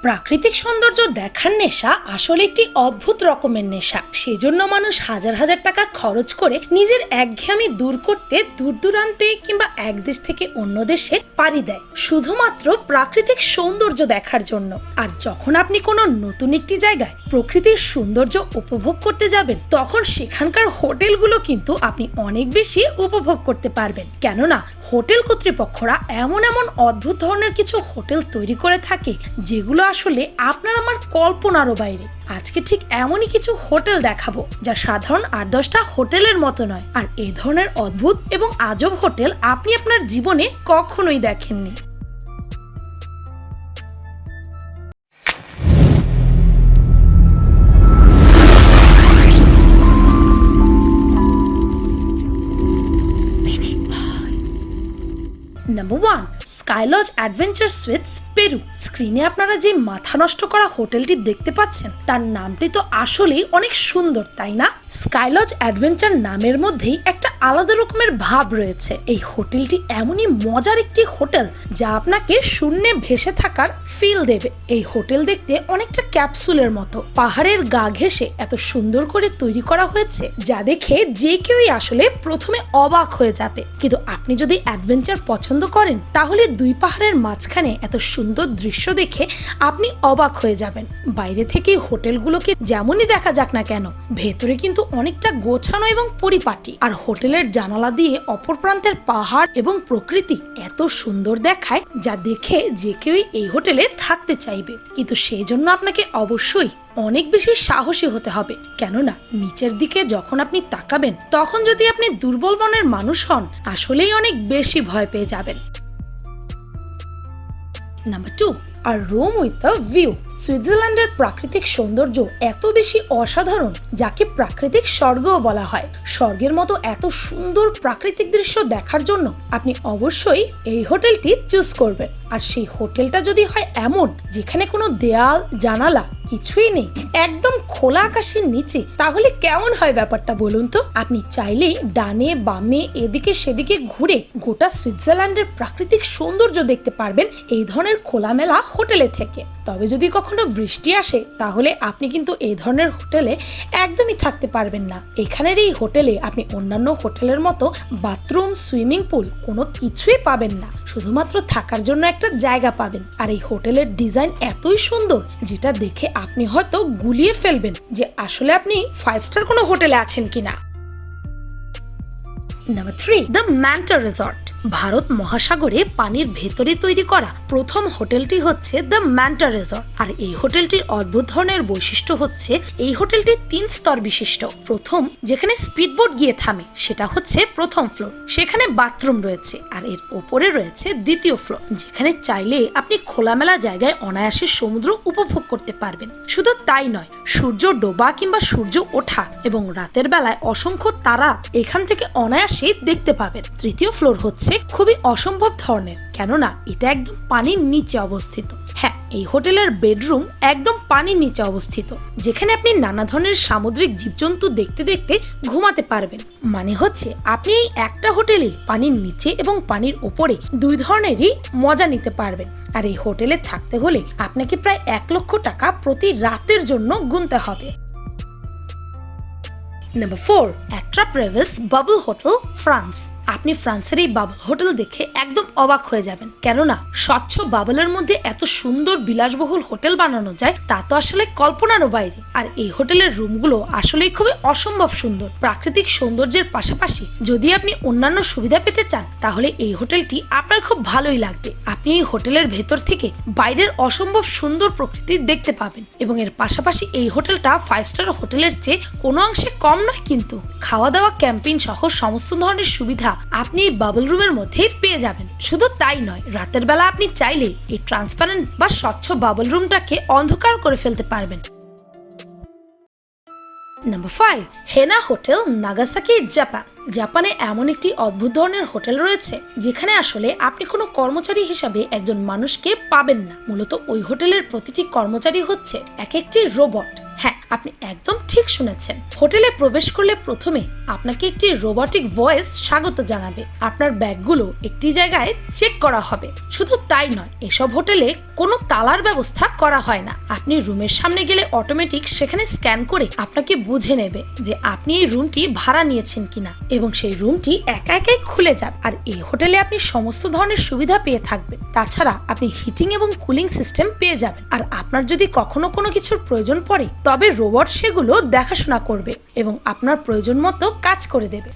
প্রাকৃতিক সৌন্দর্য দেখার নেশা আসলে একটি অদ্ভুত রকমের নেশা। সেজন্য মানুষ হাজার হাজার টাকা খরচ করে নিজের একঘেয়েমি দূর করতে দূর দূরান্তে কিংবা এক দেশ থেকে অন্য দেশে পাড়ি দেয় শুধুমাত্র প্রাকৃতিক সৌন্দর্য দেখার জন্য। আর যখন আপনি কোনো নতুন একটি জায়গায় প্রকৃতির সৌন্দর্য উপভোগ করতে যাবেন, তখন সেখানকার হোটেলগুলো কিন্তু আপনি অনেক বেশি উপভোগ করতে পারবেন। কেননা হোটেল কর্তৃপক্ষরা এমন এমন অদ্ভুত ধরনের কিছু হোটেল তৈরি করে থাকে যেগুলো আসলে আপনার আমার কল্পনারও বাইরে। আজকে ঠিক এমনই কিছু হোটেল দেখাবো যা সাধারণ 8-10টা হোটেলের মতো নয়। আর এই ধরনের অদ্ভুত এবং আজব হোটেল আপনি আপনার জীবনে কখনোই দেখেননি। Number 1, Skylodge adventure suites, Peru. স্ক্রিনে আপনারা যে মাথা নষ্ট করা হোটেলটি দেখতে পাচ্ছেন, তার নামটি তো আসলেই অনেক সুন্দর, তাই না? স্কাইলজ অ্যাডভেঞ্চার নামের মধ্যেই একটা আলাদা রকমের ভাব রয়েছে। এই হোটেলটি এমনই মজার একটি হোটেল যা আপনাকে শূন্যে ভেসে থাকার ফিল দেবে। এই হোটেল দেখতে অনেকটা ক্যাপসুলের মতো, পাহাড়ের গা ঘেঁষে এত সুন্দর করে তৈরি করা হয়েছে যা দেখে যে কেউই আসলে প্রথমে অবাক হয়ে যাবে। কিন্তু আপনি যদি অ্যাডভেঞ্চার পছন্দ করেন, তাহলে দুই পাহাড়ের মাঝখানে এত সুন্দর দৃশ্য দেখে আপনি অবাক হয়ে যাবেন। বাইরে থেকে হোটেলগুলোকে যেমনই দেখা যাক না কেন, ভেতরে কিন্তু অনেকটা গোছানো এবং পরিপাটি। আর হোটেলের জানালা দিয়ে অপর প্রান্তের পাহাড় এবং প্রকৃতি এত সুন্দর দেখায় যা দেখে যে কেউই এই হোটেলে থাকতে চাইবে। কিন্তু সেই জন্য আপনাকে অবশ্যই অনেক বেশি সাহসী হতে হবে। কেননা নিচের দিকে যখন আপনি তাকাবেন, তখন যদি আপনি দুর্বল মনের মানুষ হন, আসলেই অনেক বেশি ভয় পেয়ে যাবেন। নাম্বার 2, আর রোম উইথ আ ভিউ। সুইজারল্যান্ডের প্রাকৃতিক সৌন্দর্য এত বেশি অসাধারণ যাকে প্রাকৃতিক স্বর্গও বলা হয়। স্বর্গের মতো এত সুন্দর প্রাকৃতিক দৃশ্য দেখার জন্য আপনি অবশ্যই এই হোটেলটি চুজ করবেন। আর সেই হোটেলটা যদি হয় এমন যেখানে কোনো দেয়াল জানালা কিছুই নেই, একদম খোলা আকাশের নিচে, তাহলে কেমন হয় ব্যাপারটা বলুন তো? আপনি চাইলেই ডানে বামে এদিকে সেদিকে ঘুরে গোটা সুইজারল্যান্ডের প্রাকৃতিক সৌন্দর্য দেখতে পারবেন এই ধরনের খোলামেলা হোটেলে থেকে। তবে যদি কখনো বৃষ্টি আসে, তাহলে আপনি কিন্তু এই ধরনের হোটেলে একদমই থাকতে পারবেন না। এখানের এই হোটেলে আপনি অন্যান্য হোটেলের মতো বাথরুম, সুইমিং পুল কোনো কিছুই পাবেন না। শুধুমাত্র থাকার জন্য একটা জায়গা পাবেন। আর এই হোটেলের ডিজাইন এতই সুন্দর যেটা দেখে আপনি হয়তো গুলিয়ে ফেলবেন যে আসলে আপনি 5 স্টার কোনো হোটেলে আছেন কিনা। Number 3, the Manta resort. ভারত মহাসাগরে পানির ভেতরে তৈরি করা প্রথম হোটেলটি হচ্ছে দ্য ম্যান্টা রিসর্ট। আর এই হোটেলটির অদ্ভুত ধরনের বৈশিষ্ট্য হচ্ছে এই হোটেলটি 3 স্তর বিশিষ্ট। প্রথম যেখানে স্পিডবোট গিয়ে থামে সেটা হচ্ছে প্রথম ফ্লোর, সেখানে বাথরুম রয়েছে। আর এর ওপরে রয়েছে দ্বিতীয় ফ্লোর, যেখানে চাইলে আপনি খোলামেলা জায়গায় অনায়াসে সমুদ্র উপভোগ করতে পারবেন। শুধু তাই নয়, সূর্য ডোবা কিংবা সূর্য ওঠা এবং রাতের বেলায় অসংখ্য তারা এখান থেকে অনায়াসে দেখতে পাবেন। তৃতীয় ফ্লোর হচ্ছে খুবই অসম্ভব ধরনের, কেননা এটা একদম পানির নিচে অবস্থিত। হ্যাঁ, এই হোটেলের বেডরুম একদম পানির নিচে অবস্থিত, যেখানে আপনি নানা ধরনের সামুদ্রিক জীবজন্তু দেখতে দেখতে ঘুমাতে পারবেন। মানে হচ্ছে আপনি এই একটা হোটেলে পানির নিচে এবং পানির ওপরে দুই ধরনেরই মজা নিতে পারবেন। আর এই হোটেলে থাকতে হলে আপনাকে প্রায় 1 লক্ষ টাকা প্রতি রাতের জন্য গুনতে হবে। Number 4, Attrap Reves bubble hotel, France. আপনি ফ্রান্সের এই বাবল হোটেল দেখে একদম অবাক হয়ে যাবেন। কেননা স্বচ্ছ বাবলের মধ্যে এত সুন্দর বিলাসবহুল হোটেল বানানো যায় তা তো আসলে কল্পনারও বাইরে। আর এই হোটেলের রুমগুলো আসলেই খুবই অসম্ভব সুন্দর। প্রাকৃতিক সৌন্দর্যের পাশাপাশি যদি আপনি অন্যান্য সুবিধা পেতে চান, তাহলে এই হোটেলটি আপনার খুব ভালোই লাগবে। আপনি এই হোটেলের ভেতর থেকে বাইরের অসম্ভব সুন্দর প্রকৃতি দেখতে পাবেন। এবং এর পাশাপাশি এই হোটেলটা 5 স্টার হোটেলের চেয়ে কোনো অংশে কম নয়। কিন্তু খাওয়া দাওয়া, ক্যাম্পিং সহ সমস্ত ধরনের সুবিধা আপনি এই বাবল রুমের মধ্যেই পেয়ে যাবেন। শুধু তাই নয়, রাতের বেলা আপনি চাইলে এই ট্রান্সপারেন্ট বা স্বচ্ছ বাবল রুমটাকে অন্ধকার করে ফেলতে পারবেন। নাম্বার 5, হেনা হোটেল, নাগাসাকি, জাপান। জাপানে এমন একটি অদ্ভুত ধরনের হোটেল রয়েছে যেখানে আসলে আপনি কোনো কর্মচারী হিসাবে একজন মানুষকে পাবেন না। মূলত ওই হোটেলের প্রতিটি কর্মচারী হচ্ছে এক একটি রোবট। হ্যাঁ, আপনি একদম ঠিক শুনেছেন। হোটেলে প্রবেশ করলে প্রথমে আপনাকে একটি রোবটিক ভয়েস স্বাগত জানাবে। আপনার ব্যাগগুলো একটি জায়গায় চেক করা হবে। শুধু তাই নয়, এসব হোটেলে কোনো তালার ব্যবস্থা করা হয় না। আপনি রুমের সামনে গেলে অটোমেটিক সেখানে স্ক্যান করে আপনাকে বুঝে নেবে যে আপনি এই রুমটি ভাড়া নিয়েছেন কিনা, এবং সেই রুমটি একা একাই খুলে যাবে। আর এই হোটেলে আপনি সমস্ত ধরনের সুবিধা পেয়ে থাকবেন। তাছাড়া আপনি হিটিং এবং কুলিং সিস্টেম পেয়ে যাবেন। আর আপনার যদি কখনো কোনো কিছুর প্রয়োজন পড়ে, তবে রোবট সেগুলো দেখাশোনা করবে এবং আপনার প্রয়োজন মতো কাজ করে দেবে।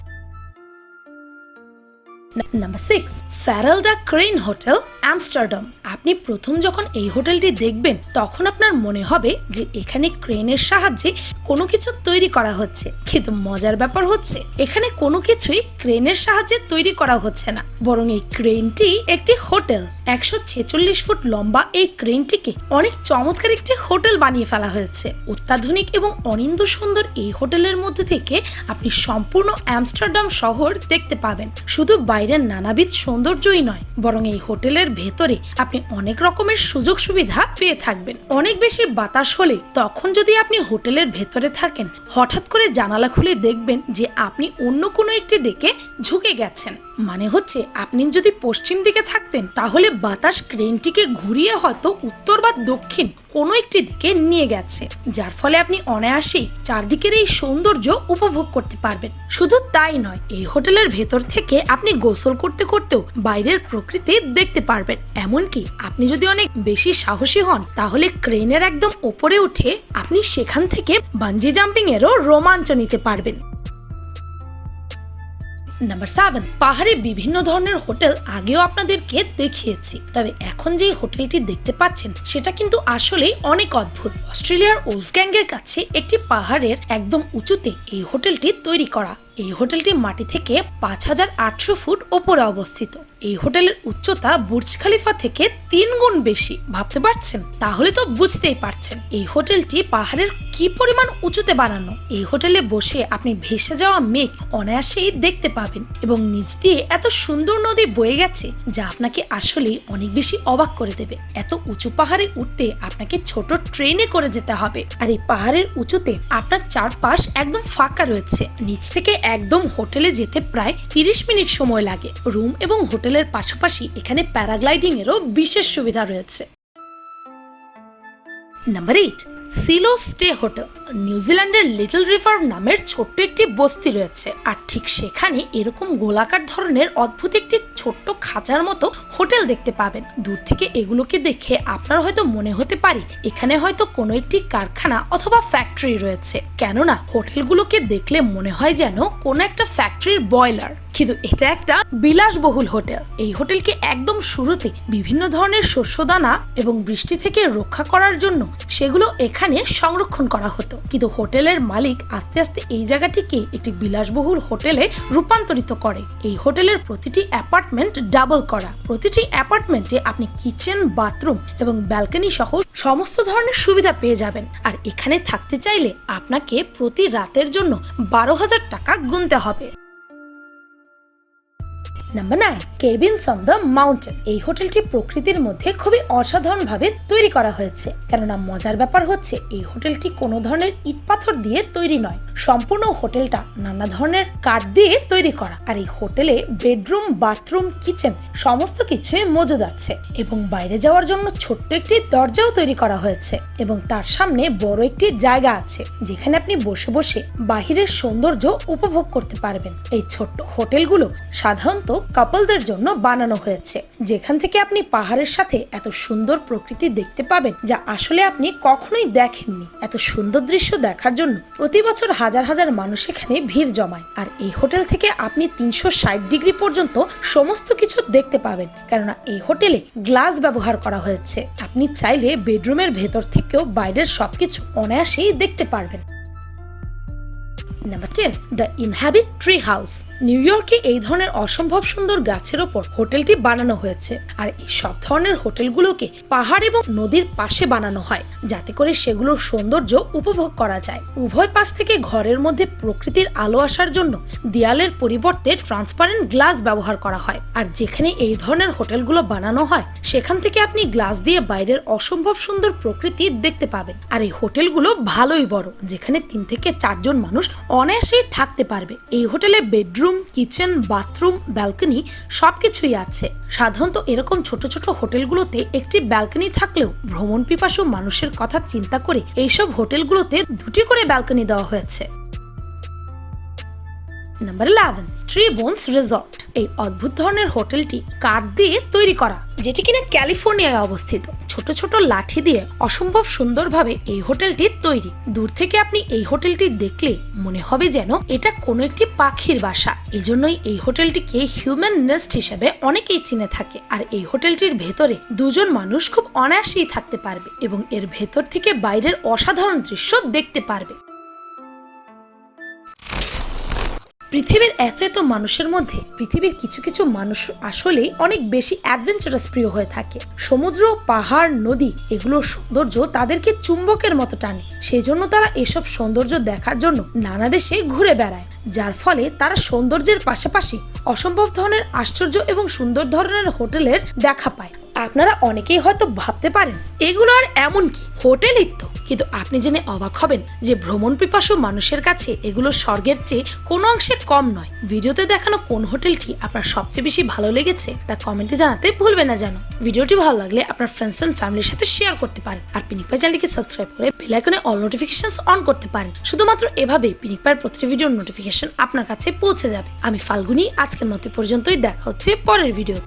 Number 6, Faralda crane hotel, Amsterdam. আপনি প্রথম যখন এই হোটেলটি দেখবেন তখন আপনার মনে হবে যে এখানে ক্রেনের সাহায্যে কোনো কিছু তৈরি করা হচ্ছে, কিন্তু মজার ব্যাপার হচ্ছে এখানে কোনো কিছুই ক্রেনের সাহায্যে তৈরি করা হচ্ছে না, বরং এই ক্রেনটি একটি হোটেল। 146 ফুট লম্বা এই ক্রেনটিকে অনেক চমৎকার একটি হোটেল বানিয়ে ফেলা হয়েছে। অত্যাধুনিক এবং অনিন্দ সুন্দর এই হোটেলের মধ্যে থেকে আপনি সম্পূর্ণ আমস্টারডাম শহর দেখতে পাবেন। শুধু বাইরের নানাবিধ সৌন্দর্যই নয়, বরং এই হোটেলের ভেতরে আপনি অনেক রকমের সুযোগ সুবিধা পেয়ে থাকবেন। অনেক বেশি বাতাস হলে তখন যদি আপনি হোটেলের ভেতরে থাকেন, হঠাৎ করে জানালা খুলে দেখবেন যে আপনি অন্য কোনো একটি দিকে ঝুঁকে গেছেন। মানে হচ্ছে আপনি যদি পশ্চিম দিকে থাকতেন তাহলে বাতাস ক্রেনটিকে ঘুরিয়ে হয়তো উত্তর বা দক্ষিণ কোনো একটি দিকে নিয়ে গেছে, যার ফলে আপনি অনায়াসেই চারদিকের এই সৌন্দর্য উপভোগ করতে পারবেন। শুধু তাই নয়, এই হোটেলের ভেতর থেকে আপনি গোসল করতে করতেও বাইরের প্রকৃতি দেখতে পারবেন। এমনকি আপনি যদি অনেক বেশি সাহসী হন তাহলে ক্রেনের একদম ওপরে উঠে আপনি সেখান থেকে বাঞ্জি জাম্পিং এরও রোমাঞ্চ নিতে পারবেন। নাম্বার 7, পাহাড়ে বিভিন্ন ধরনের হোটেল আগেও আপনাদেরকে দেখিয়েছি, তবে এখন যে হোটেলটি দেখতে পাচ্ছেন সেটা কিন্তু আসলেই অনেক অদ্ভুত। অস্ট্রেলিয়ার ওলফগ্যাংয়ের কাছে একটি পাহাড়ের একদম উঁচুতে এই হোটেলটি তৈরি করা। এই হোটেলটি মাটি থেকে 5800 ফুট ওপরে অবস্থিত। এই হোটেলের উচ্চতা বুর্জ খলিফা থেকে 3 গুণ বেশি। ভাবতে পারছেন? তাহলে তো বুঝতেই পারছেন এই হোটেলটি পাহাড়ের কি পরিমাণ উঁচুতে বানানো। এই হোটেলে বসে আপনি ভেসে যাওয়া মেঘ অনায়াসেই দেখতে পাবেন এবং নিচ দিয়ে এত সুন্দর নদী বয়ে গেছে যা আপনাকে আসলেই অনেক বেশি অবাক করে দেবে। এত উঁচু পাহাড়ে উঠতে আপনাকে ছোট ট্রেনে করে যেতে হবে। আর এই পাহাড়ের উঁচুতে আপনার চারপাশ একদম ফাঁকা রয়েছে। নিচ থেকে একদম হোটেলে যেতে প্রায় 30 মিনিট সময় লাগে। রুম এবং হোটেলের পাশাপাশি এখানে প্যারাগ্লাইডিং এরও বিশেষ সুবিধা রয়েছে। Number 8, silo stay hotel. নিউজিল্যান্ডের লিটল রিভার নামের ছোট্ট একটি বস্তি রয়েছে, আর ঠিক সেখানে এরকম গোলাকার ধরনের অদ্ভুত একটি ছোট্ট খাঁচার মতো হোটেল দেখতে পাবেন। দূর থেকে এগুলোকে দেখে আপনার হয়তো মনে হতে পারে এখানে হয়তো কোনো একটি কারখানা অথবা ফ্যাক্টরি রয়েছে, কেননা হোটেলগুলোকে দেখলে মনে হয় যেন কোনো একটা ফ্যাক্টরির বয়লার। কিন্তু এটা একটা বিলাসবহুল হোটেল। এই হোটেলকে একদম শুরুতে বিভিন্ন ধরনের শস্যদানা এবং বৃষ্টি থেকে রক্ষা করার জন্য সেগুলো এখানে সংরক্ষণ করা হতো, কিন্তু হোটেলের মালিক আস্তে আস্তে এই জায়গাটিকে একটি বিলাসবহুল হোটেলে রূপান্তরিত করে। এই হোটেলের প্রতিটি অ্যাপার্টমেন্ট ডাবল করা। প্রতিটি অ্যাপার্টমেন্টে আপনি কিচেন, বাথরুম এবং ব্যালকনি সহ সমস্ত ধরনের সুবিধা পেয়ে যাবেন। আর এখানে থাকতে চাইলে আপনাকে প্রতি রাতের জন্য 12,000 টাকা গুনতে হবে। Number 9, cabins on the mountain. এই হোটেলটি প্রকৃতির মধ্যে খুবই অসাধারণভাবে তৈরি করা হয়েছে, কেননা মজার ব্যাপার হচ্ছে এই হোটেলটি কোনো ধরনের ইট পাথর দিয়ে তৈরি নয়। সম্পূর্ণ হোটেলটা নানা ধরনের কাঠ দিয়ে তৈরি করা। আর এই হোটেলে বেডরুম, বাথরুম, কিচেন সমস্ত কিছুই মজুদ আছে এবং বাইরে যাওয়ার জন্য ছোট্ট একটি দরজাও তৈরি করা হয়েছে এবং তার সামনে বড় একটি জায়গা আছে যেখানে আপনি বসে বসে বাহিরের সৌন্দর্য উপভোগ করতে পারবেন। এই ছোট্ট হোটেলগুলো সাধারণত কাপলদের জন্য বানানো হয়েছে, যেখান থেকে আপনি পাহাড়ের সাথে এত সুন্দর প্রকৃতি দেখতে পাবেন যা আসলে আপনি কখনোই দেখেননি। এত সুন্দর দৃশ্য দেখার জন্য প্রতি বছর হাজার হাজার মানুষ এখানে ভিড় জমায়। আর এই হোটেল থেকে আপনি 360 ডিগ্রি পর্যন্ত সমস্ত কিছু দেখতে পাবেন, কেননা এই হোটেলে গ্লাস ব্যবহার করা হয়েছে। আপনি চাইলে বেডরুমের ভেতর থেকেও বাইরের সবকিছু অনায়াসেই দেখতে পারবেন। Number 10, the inhabit tree house. নিউ ইয়র্কে এই ধরনের অসম্ভব সুন্দর গাছের ওপর হোটেলটি বানানো হয়েছে। আর এই সব ধরনের হোটেলগুলোকে পাহাড় এবং নদীর পাশে বানানো হয়, যাতে করে সেগুলোর সৌন্দর্য উপভোগ করা যায়। উভয় পাশ থেকে ঘরের মধ্যে প্রকৃতির আলো আসার জন্য দেয়ালের পরিবর্তে ট্রান্সপারেন্ট গ্লাস ব্যবহার করা হয়। আর যেখানে এই ধরনের হোটেলগুলো বানানো হয়, সেখান থেকে আপনি গ্লাস দিয়ে বাইরের অসম্ভব সুন্দর প্রকৃতি দেখতে পাবেন। আর এই হোটেলগুলো ভালোই বড়, যেখানে 3 থেকে 4 জন মানুষ অনায়াসেই থাকতে পারবে। এই হোটেলে বেডরুম, কিচেন, বাথরুম, ব্যালকনি সবকিছুই আছে। সাধারণত এরকম ছোট ছোট হোটেলগুলোতে একটি ব্যালকনি থাকলেও ভ্রমণ পিপাসু মানুষের কথা চিন্তা করে এইসব হোটেলগুলোতে 2টি করে ব্যালকনি দেওয়া হয়েছে। Number 11, tree bones resort. এই অদ্ভুত ধরনের হোটেলটি কাঠ দিয়ে তৈরি করা, যেটি কিনা ক্যালিফোর্নিয়ায় অবস্থিত। ছোট ছোট লাঠি দিয়ে অসম্ভব সুন্দরভাবে এই হোটেলটি তৈরি। দূর থেকে আপনি এই হোটেলটি দেখলে মনে হবে যেন এটা কোনো একটি পাখির বাসা। এজন্যই এই হোটেলটিকে হিউম্যান নেস্ট হিসেবে অনেকেই চিনে থাকে। আর এই হোটেলটির ভেতরে 2 জন মানুষ খুব অনায়াসেই থাকতে পারবে এবং এর ভেতর থেকে বাইরের অসাধারণ দৃশ্য দেখতে পারবে। পৃথিবীর এত এত মানুষের মধ্যে পৃথিবীর কিছু কিছু মানুষ আসলেই অনেক বেশি অ্যাডভেঞ্চারাস প্রিয় হয়ে থাকে। সমুদ্র, পাহাড়, নদী এগুলোর সৌন্দর্য তাদেরকে চুম্বকের মতো টানে। সেই জন্য তারা এসব সৌন্দর্য দেখার জন্য নানা দেশে ঘুরে বেড়ায়, যার ফলে তারা সৌন্দর্যের পাশাপাশি অসম্ভব ধরনের আশ্চর্য এবং সুন্দর ধরনের হোটেলের দেখা পায়। আপনারা অনেকেই হয়তো ভাবতে পারেন এগুলো আর এমন কি, হোটেলই তো। কিন্তু আপনি জেনে অবাক হবেন যে ভ্রমণ পিপাসু মানুষের কাছে এগুলো স্বর্গের চেয়ে কোনো অংশে কম নয়। ভিডিওতে দেখানো কোন হোটেলটি আপনার সবচেয়ে বেশি ভালো লেগেছে তা কমেন্টে জানাতে ভুলবেন না যেন। ভিডিওটি ভালো লাগলে আপনার ফ্রেন্ডস এন্ড ফ্যামিলির সাথে শেয়ার করতে পারেন। আর পিনিক পাই চ্যানেলটিকে সাবস্ক্রাইব করে বেল আইকনে অল নোটিফিকেশনস অন করতে পারেন। শুধুমাত্র এভাবেই পিনিক পাইয়ের প্রতিটি ভিডিওর নোটিফিকেশন আপনার কাছে পৌঁছে যাবে। আমি ফাল্গুনি, আজকের মতো পর্যন্তই। দেখা হচ্ছে পরের ভিডিও।